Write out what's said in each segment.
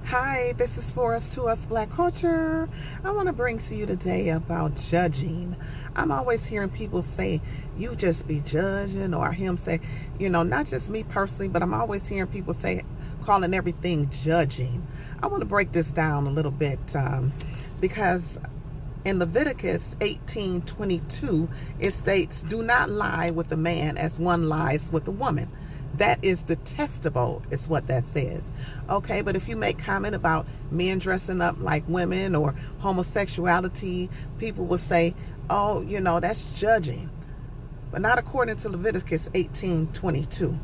Hi, this is For Us To Us Black Culture. I want to bring to you today about judging. I'm always hearing people say, you just be judging, or him say, not just me personally, but I'm always hearing people say, calling everything judging. I want to break this down a little bit because in Leviticus 18:22, it states, do not lie with a man as one lies with a woman. That is detestable, is what that says. Okay, but if you make comment about men dressing up like women or homosexuality, people will say, oh, that's judging. But not according to Leviticus 18:22.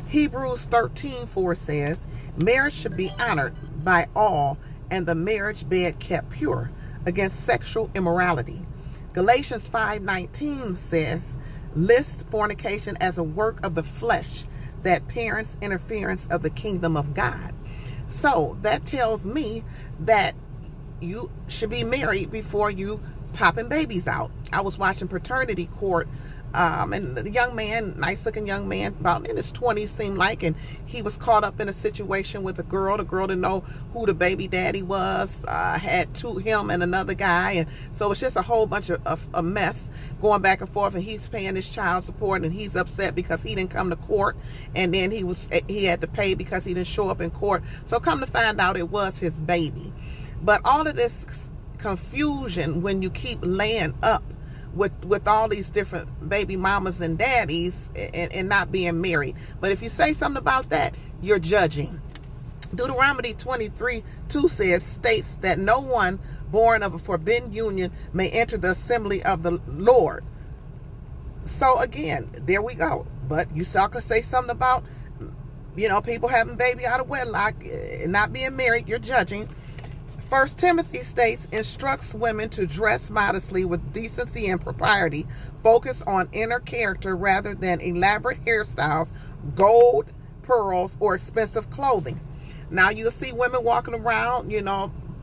Hebrews 13:4 says, marriage should be honored by all and the marriage bed kept pure against sexual immorality. Galatians 5:19 says, list fornication as a work of the flesh that parents' interference of the kingdom of God. So that tells me that you should be married before you popping babies out. I was watching Paternity Court, and the young man, nice looking young man, about in his 20s seemed like, and he was caught up in a situation with a girl. The girl didn't know who the baby daddy was, had him and another guy, and so it's just a whole bunch of a mess going back and forth, and he's paying his child support, and he's upset because he didn't come to court, and then he had to pay because he didn't show up in court. So come to find out, it was his baby. But all of this confusion when you keep laying up with all these different baby mamas and daddies and not being married. But if you say something about that, you're judging. Deuteronomy 23:2 states that no one born of a forbidden union may enter the assembly of the Lord. So again, there we go. But you still can say something about, people having baby out of wedlock and not being married, you're judging. 1 Timothy states, instructs women to dress modestly with decency and propriety, focus on inner character rather than elaborate hairstyles, gold, pearls, or expensive clothing. Now you'll see women walking around,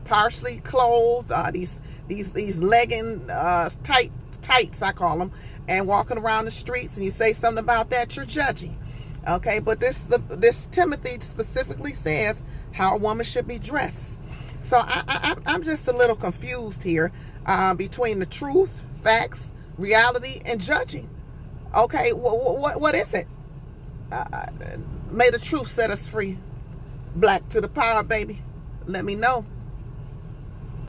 partially clothed, these legging tights, I call them, and walking around the streets, and you say something about that, you're judging. Okay, but this Timothy specifically says how a woman should be dressed. So I'm just a little confused here between the truth, facts, reality, and judging. Okay, what is it? May the truth set us free. Black to the power, baby. Let me know.